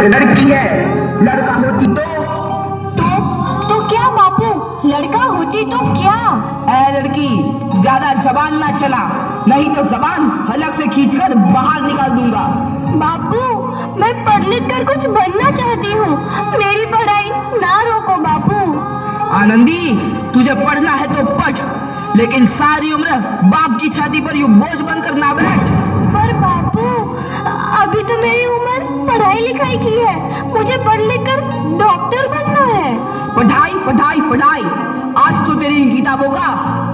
लड़की है, लड़का होती तो क्या बापू, लड़का होती तो क्या? ऐ लड़की, ज्यादा जबान ना चला, नहीं तो जबान हलक से खींचकर बाहर निकाल दूंगा। बापू, मैं पढ़ लिख कर कुछ बनना चाहती हूँ, मेरी पढ़ाई ना रोको बापू। आनंदी, तुझे पढ़ना है तो पढ़, लेकिन सारी उम्र बाप की छाती पर यूं बोझ बनकर ना बैठ। पर बापू, अभी तो मेरी उम्र पढ़ाई लिखाई की है, मुझे पढ़ लिख कर डॉक्टर बनना है। पढ़ाई पढ़ाई पढ़ाई, आज तो तेरी इन किताबों का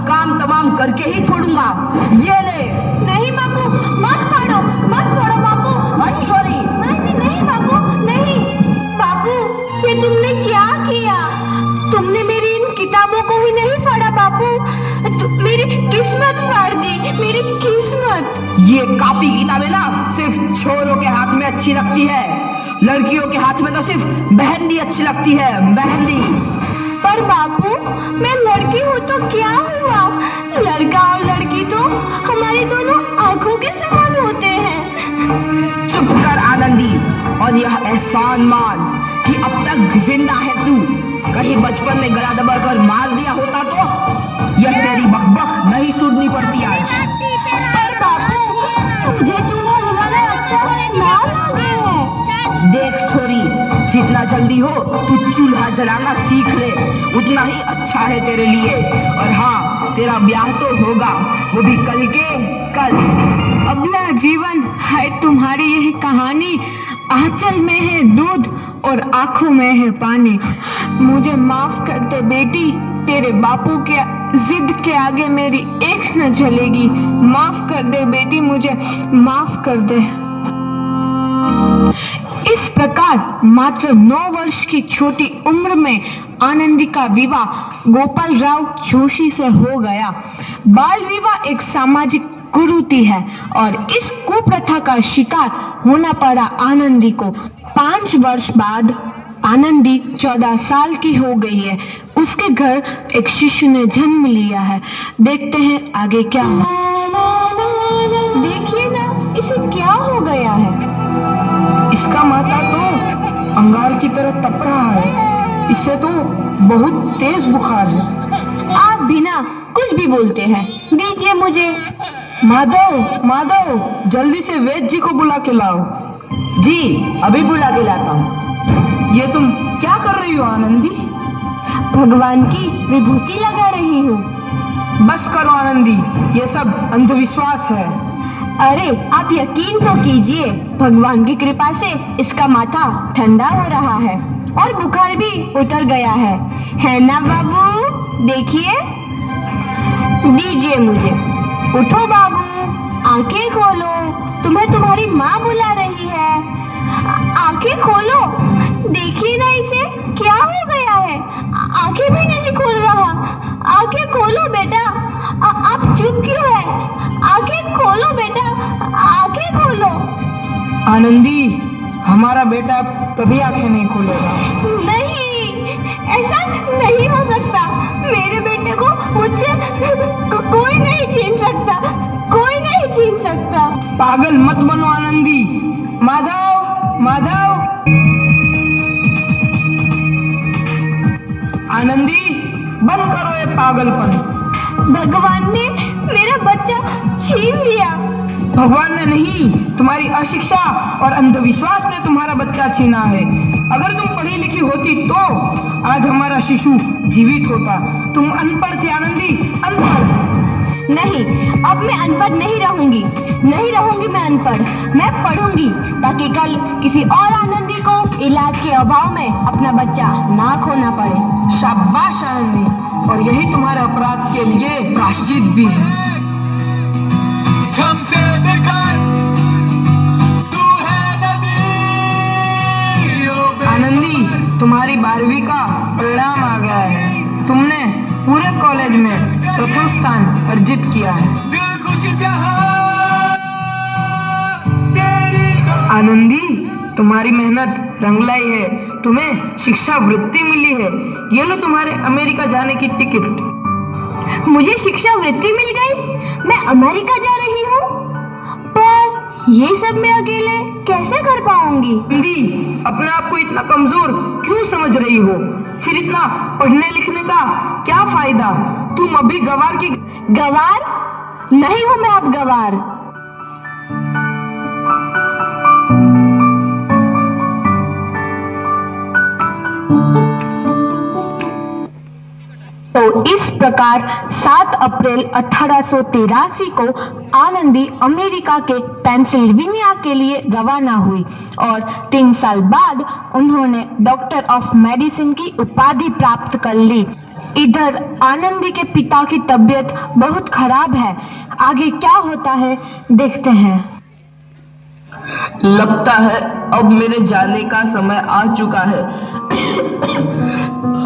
काम तमाम करके ही छोड़ूंगा। ये ले। नहीं बापू, मत फाड़ो बापू। मत छोड़ी। नहीं बापू, नहीं। बापू, ये तुमने क्या किया? तुमने मेरी इन किताबों को ही नहीं फाड़ा बापू, मेरी किस्मत फाड़ दी, मेरी किस्मत। ये कॉपी किताबें ना सिर्फ छोरों के हाथ में अच्छी लगती है, लड़कियों के हाथ में तो सिर्फ मेहंदी अच्छी लगती है, मेहंदी। पर बापू, मैं लड़की हूँ तो क्या हुआ? लड़का और लड़की तो हमारी दोनों आंखों के समान होते हैं। चुप कर आनंदी, और यह एहसान मान कि अब तक जिंदा है तू। कहीं बचपन में गला दबाकर मार दिया होता तो यह तेरी बकबक नहीं सुननी पड़ती आज। पर बापू, मुझे चूल्हा जलाना अच्छा ना लगे है। देख छोरी, जितना जल्दी हो तू चूल्हा जलाना सीख ले, उतना ही अच्छा है तेरे लिए। और हाँ, तेरा ब्याह तो होगा, वो भी कल के कल। अबला जीवन है तुम्हारी यह कहानी, आंचल में है दूध और आंखों में है पानी। मुझे माफ कर दे बेटी, तेरे बापू के जिद के आगे मेरी एक न चलेगी। माफ कर दे बेटी, मुझे माफ कर दे। इस प्रकार मात्र 9 वर्ष की छोटी उम्र में आनंदी का विवाह गोपाल राव जोशी से हो गया। बाल विवाह एक सामाजिक कुरीति है और इस कुप्रथा का शिकार होना पड़ा आनंदी को। 5 वर्ष बाद आनंदी 14 साल की हो गई है। उसके घर एक शिशु ने जन्म लिया है। देखते हैं आगे क्या हुआ। देखिए ना, इसे क्या हो गया है? इसका माथा तो अंगार की तरह तप रहा है, इससे तो बहुत तेज बुखार है। आप बिना कुछ भी बोलते हैं, दीजिए मुझे। माधव, जल्दी से वैद्य जी को बुला के लाओ। जी, अभी बुला के लाता हूँ। ये तुम क्या कर रही हो आनंदी? भगवान की विभूति लगा रही हूँ। बस करो आनंदी, ये सब अंधविश्वास है। अरे आप यकीन तो कीजिए, भगवान की कृपा से इसका माथा ठंडा हो रहा है और बुखार भी उतर गया है ना बाबू? देखिए, दीजिए मुझे। उठो बाबू, आंखें खोलो, तुम्हें तुम्हारी माँ बुला रही है। आंखें खोलो, देखिए ना इसे क्या हो गया है, आंखें भी नहीं खोल रहा। आंखें खोलो बेटा, आप चुप क्यों है? आंखें खोलो बेटा, आंखें खोलो। आनंदी, हमारा बेटा कभी आंखें नहीं खोलेगा। नहीं, ऐसा नहीं हो सकता। मेरे बेटे को मुझसे कोई नहीं छीन सकता, कोई नहीं छीन सकता। पागल मत बनो आनंदी। माधव, आनंदी, बंद करो ये पागलपन। भगवान ने मेरा बच्चा छीन लिया। भगवान ने नहीं, तुम्हारी अशिक्षा और अंधविश्वास ने तुम्हारा बच्चा छीना है। अगर तुम पढ़ी लिखी होती तो आज हमारा शिशु जीवित होता। तुम अनपढ़ थी आनंदी, अनपढ़। नहीं, अब मैं अनपढ़ नहीं रहूंगी मैं अनपढ़। मैं पढ़ूंगी ताकि कल किसी और आनंदी को इलाज के अभाव में अपना बच्चा ना खोना पड़े। शाबाश आनंदी, और यही तुम्हारे अपराध के लिए प्रायश्चित भी है। आनंदी, तुम्हारी 12वीं का परिणाम आ गया है। तुमने पूरे कॉलेज में प्रथम स्थान अर्जित किया है। आनंदी, तुम्हारी मेहनत रंग लाई है, तुम्हें शिक्षा वृत्ति मिली है। ये लो तुम्हारे अमेरिका जाने की टिकट। मुझे शिक्षा वृत्ति मिल गई, मैं अमेरिका जा रही हूँ। पर ये सब मैं अकेले कैसे कर पाऊंगी? आनंदी, अपने आप को इतना कमजोर क्यों समझ रही हो? फिर इतना पढ़ने लिखने का क्या फायदा? तुम अभी गवार की गवार नहीं हूं मैं अब गवार। तो इस प्रकार 7 अप्रैल 1883 को आनंदी अमेरिका के पेंसिल्वेनिया के लिए रवाना हुई और 3 साल बाद उन्होंने डॉक्टर ऑफ मेडिसिन की उपाधि प्राप्त कर ली। इधर आनंदी के पिता की तबीयत बहुत खराब है। आगे क्या होता है देखते हैं। लगता है अब मेरे जाने का समय आ चुका है।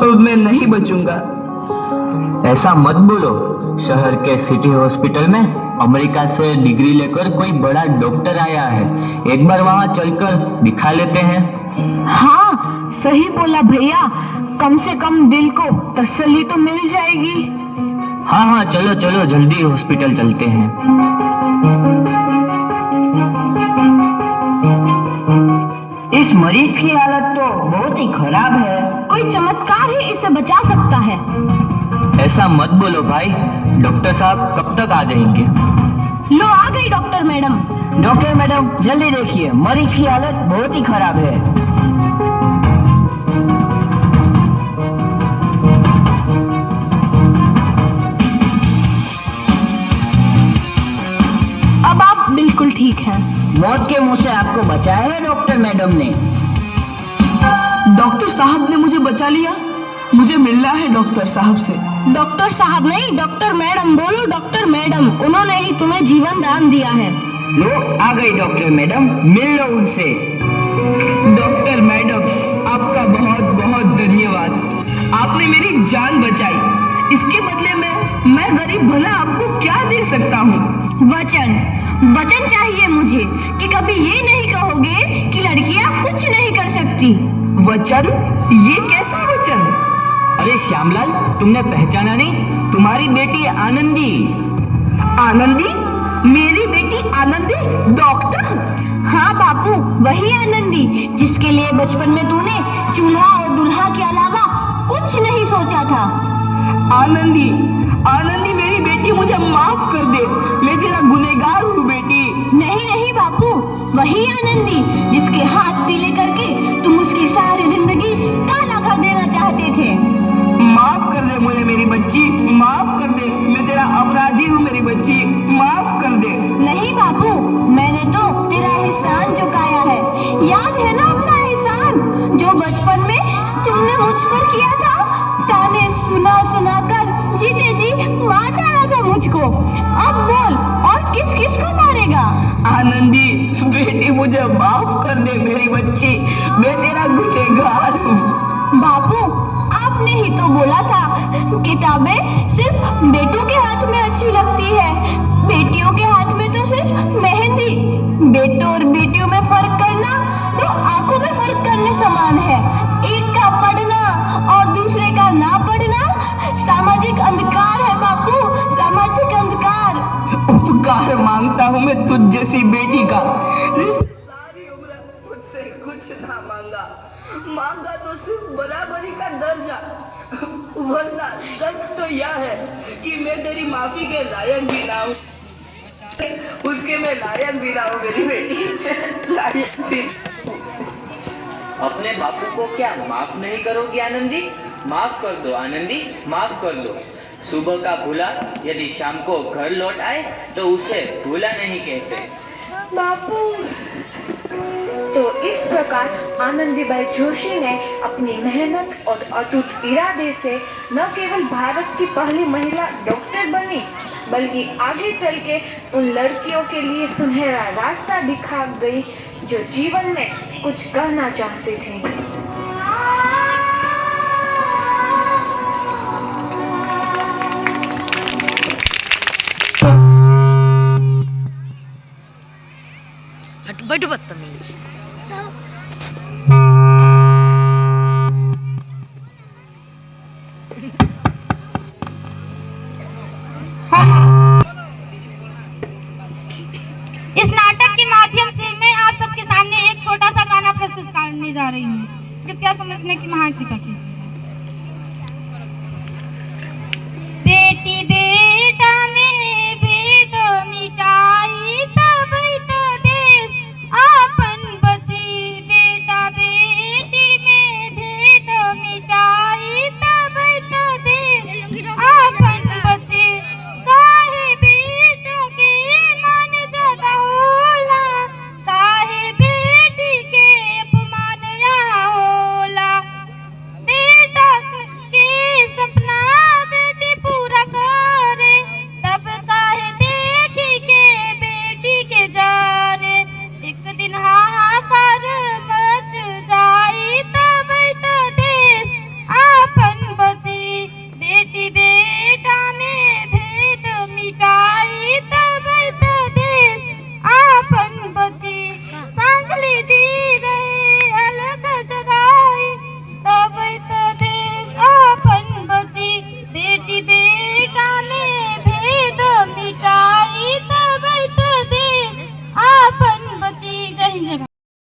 अब मैं नहीं बचूंगा। ऐसा मत बोलो। शहर के सिटी हॉस्पिटल में अमेरिका से डिग्री लेकर कोई बड़ा डॉक्टर आया है। एक बार वहां चलकर दिखा लेते हैं। हाँ, सही बोला भैया। कम से कम दिल को तसल्ली तो मिल जाएगी। हाँ हाँ, चलो चलो जल्दी हॉस्पिटल चलते हैं। इस मरीज की हालत तो बहुत ही खराब है। कोई चमत्कार ही इसे बचा सकता है। ऐसा मत बोलो भाई। डॉक्टर साहब कब तक आ जाएंगे? लो आ गई डॉक्टर मैडम। डॉक्टर मैडम जल्दी देखिए, मरीज की हालत बहुत ही खराब है। अब आप बिल्कुल ठीक हैं। मौत के मुंह से आपको बचाया है डॉक्टर मैडम ने। डॉक्टर साहब ने मुझे बचा लिया। मुझे मिलना है डॉक्टर साहब से। डॉक्टर साहब नहीं, डॉक्टर मैडम बोलो। डॉक्टर मैडम, उन्होंने ही तुम्हें जीवन दान दिया है। लो आ गई डॉक्टर मैडम, मिल लो उनसे। डॉक्टर मैडम, आपका बहुत बहुत धन्यवाद। आपने मेरी जान बचाई। इसके बदले में मैं गरीब भला आपको क्या दे सकता हूँ? वचन चाहिए मुझे कि कभी ये नहीं कहोगे कि लड़कियां कुछ नहीं कर सकती। वचन? ये कैसा वचन? अरे श्यामलाल, तुमने पहचाना नहीं? तुम्हारी बेटी आनंदी। आनंदी? मेरी बेटी आनंदी? डॉक्टर? हाँ बापू, वही आनंदी जिसके लिए बचपन में तूने चूल्हा और दुल्हा के अलावा कुछ नहीं सोचा था। आनंदी, आनंदी मेरी बेटी, मुझे माफ कर दे। मैं तेरा गुनहगार हूँ बेटी। नहीं नहीं बापू, वही आनंदी जिसके हाथ पीले करके तुम उसकी सारी जिंदगी काला कर देना चाहते थे। माफ कर दे मुझे मेरी बच्ची, माफ कर दे। मैं तेरा अपराधी हूँ मेरी बच्ची, माफ कर दे। नहीं बापू, मैंने तो तेरा एहसान चुकाया है। याद है ना अपना एहसान जो बचपन में तुमने मुझ पर किया था? ताने सुना सुना कर जीते जी मार डाला था मुझको। अब बोल, और किस किस को मारेगा? आनंदी बेटी, मुझे माफ कर दे मेरी बच्ची। मैं तेरा गुनहगार हूँ। बापू, आपने ही तो बोला था किताबें सिर्फ बेटों के हाथ में अच्छी लगती है, बेटियों के हाथ में तो सिर्फ मेहंदी। बेटों और बेटियों में फर्क करना तो आंखों में फर्क करने समान है। एक का पढ़ना और दूसरे का ना पढ़ना सामाजिक अंधकार है बापू, सामाजिक अंधकार। उपकार मांगता हूँ मैं तुझ जैसी बेटी का, जिसने सारी उम्र मुझसे कुछ ना मांगा तो सिर्फ बराबरी का दर्जा। वरना सच तो यह है कि मैं तेरी माफी के लायक भी ना हूँ। उसके मैं लायक भी ना हूँ मेरी बेटी, लायक भी। अपने बापू को क्या माफ नहीं करोगी आनंदी? माफ कर दो आनंदी, माफ कर दो। सुबह का भूला यदि शाम को घर लौट आए तो उसे भूला नहीं कहते। बापू। तो इस प्रकार आनंदीबाई जोशी ने अपनी मेहनत और अटूट इरादे से न केवल भारत की पहली महिला डॉक्टर बनी, बल्कि आगे चल के उन लड़कियों के लिए सुनहरा रास्ता दिखा गई जो जीवन में कुछ कहना चाहते थे। बड़े बदतमीज। इस नाटक के माध्यम जा रही हूँ, जब क्या समझने की महान कृपा की। बेटी